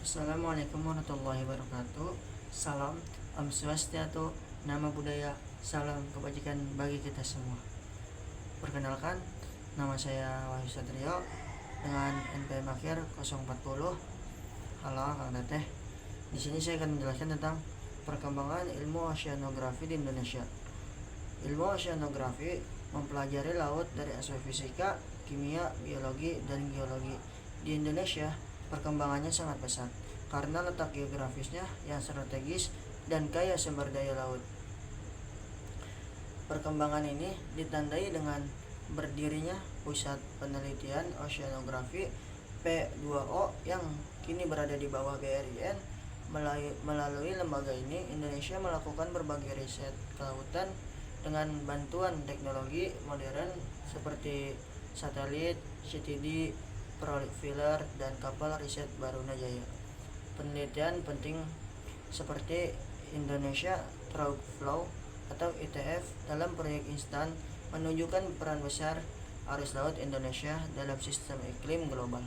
Assalamualaikum warahmatullahi wabarakatuh. Salam, Om Swastiastu, nama budaya, salam kebajikan bagi kita semua. Perkenalkan, nama saya Wahyu Satrio dengan NPM akhir 040. Halo Kang Teteh. Di sini saya akan menjelaskan tentang perkembangan ilmu oceanografi di Indonesia. Ilmu oceanografi mempelajari laut dari aspek fisika, kimia, biologi, dan geologi. Di Indonesia, perkembangannya sangat pesat karena letak geografisnya yang strategis dan kaya sumber daya laut. Perkembangan ini ditandai dengan berdirinya Pusat Penelitian Oceanografi P2O yang kini berada di bawah BRIN. Melalui lembaga ini, Indonesia melakukan berbagai riset kelautan dengan bantuan teknologi modern seperti satelit, CTD, profiler, dan kapal riset Barunajaya. Penelitian penting seperti Indonesia Trout Flow atau ITF dalam proyek instan menunjukkan peran besar arus laut Indonesia dalam sistem iklim global.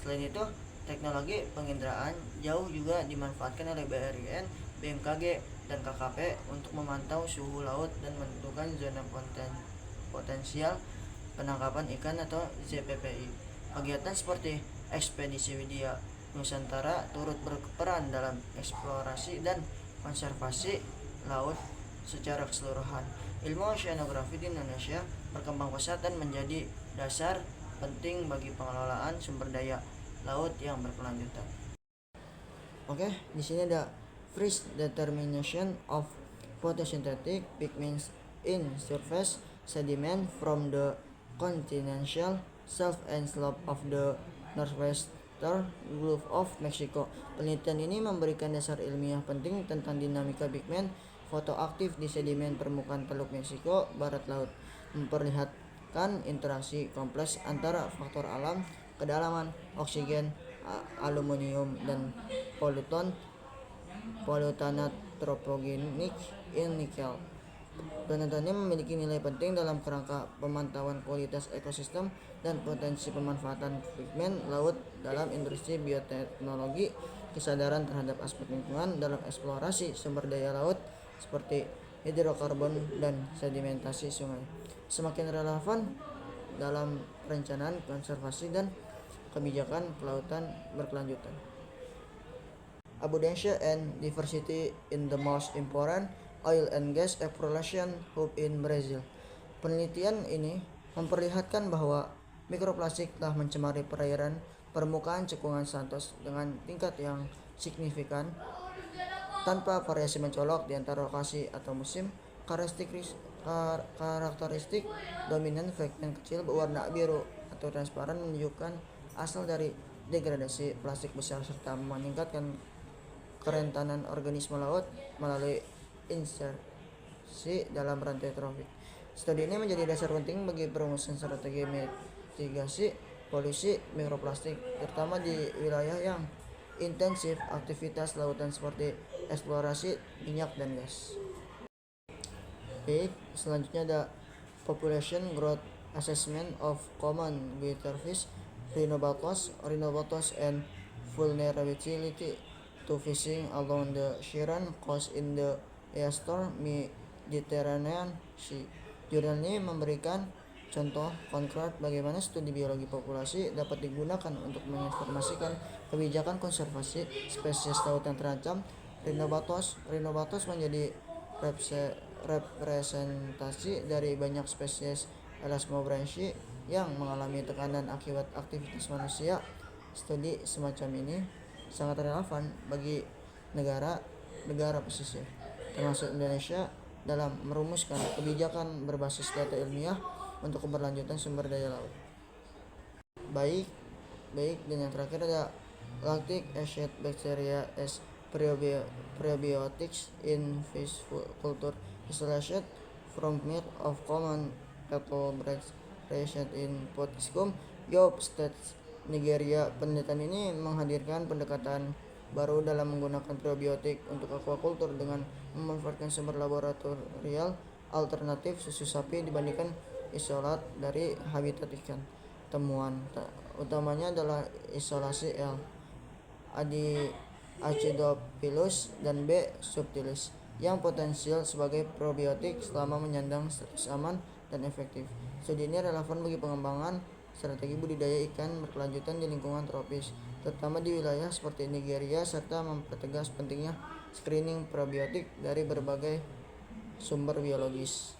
Selain itu, teknologi penginderaan jauh juga dimanfaatkan oleh BRIN, BMKG, dan KKP untuk memantau suhu laut dan menentukan zona potensial penangkapan ikan atau ZPPI. Kegiatan seperti Ekspedisi Widya Nusantara turut berperan dalam eksplorasi dan konservasi laut secara keseluruhan. Ilmu oceanografi di Indonesia berkembang pesat dan menjadi dasar penting bagi pengelolaan sumber daya laut yang berkelanjutan. Oke, di sini ada freeze determination of photosynthetic pigments in surface sediment from the continental shelf and slope of the northwestern Gulf of Mexico. Penelitian ini memberikan dasar ilmiah penting tentang dinamika pigmen fotoaktif di sedimen permukaan Teluk Meksiko barat laut, memperlihatkan interaksi kompleks antara faktor alam, kedalaman, oksigen, aluminium, dan polutan antropogenik in nikel. Penelitiannya memiliki nilai penting dalam kerangka pemantauan kualitas ekosistem dan potensi pemanfaatan pigmen laut dalam industri bioteknologi, kesadaran terhadap aspek lingkungan dalam eksplorasi sumber daya laut seperti hidrokarbon dan sedimentasi sungai, semakin relevan dalam perencanaan konservasi dan kebijakan kelautan berkelanjutan. Abundance and diversity in the most important oil and gas exploration hub in Brazil. Penelitian ini memperlihatkan bahwa mikroplastik telah mencemari perairan permukaan cekungan Santos dengan tingkat yang signifikan tanpa variasi mencolok di antara lokasi atau musim. Karakteristik dominan fragmen kecil berwarna biru atau transparan menunjukkan asal dari degradasi plastik besar serta meningkatkan kerentanan organisme laut melalui insersi dalam rantai trofik. Studi ini menjadi dasar penting bagi perumusan strategi mitigasi polusi mikroplastik, terutama di wilayah yang intensif aktivitas lautan seperti eksplorasi minyak dan gas. Baik, selanjutnya ada Population Growth Assessment of Common Waterfish, Rhinobatos and Vulnerability to Fishing along the Shiran Coast in the Eastern Mediterranean Sea. Jurnal ini memberikan contoh konkret bagaimana studi biologi populasi dapat digunakan untuk menginformasikan kebijakan konservasi spesies lautan terancam. Rhinobatos menjadi representasi dari banyak spesies Elasmobranchi yang mengalami tekanan akibat aktivitas manusia. Studi semacam ini sangat relevan bagi negara pesisir, termasuk Indonesia, dalam merumuskan kebijakan berbasis data ilmiah untuk keberlanjutan sumber daya laut. Baik, dan yang terakhir ada lactic acid bacteria as prebiotics in fish culture, isolation from milk of common petrobranch raised in Potiskum, Yobe State, Nigeria. Penelitian ini menghadirkan pendekatan baru dalam menggunakan probiotik untuk aquaculture dengan memanfaatkan sumber laboratorial alternatif susu sapi dibandingkan isolat dari habitat ikan. Temuan utamanya adalah isolasi L Acidophilus dan B. subtilis yang potensial sebagai probiotik selama menyandang status aman dan efektif. Studi ini relevan bagi pengembangan strategi budidaya ikan berkelanjutan di lingkungan tropis, terutama di wilayah seperti Nigeria, serta mempertegas pentingnya screening probiotik dari berbagai sumber biologis.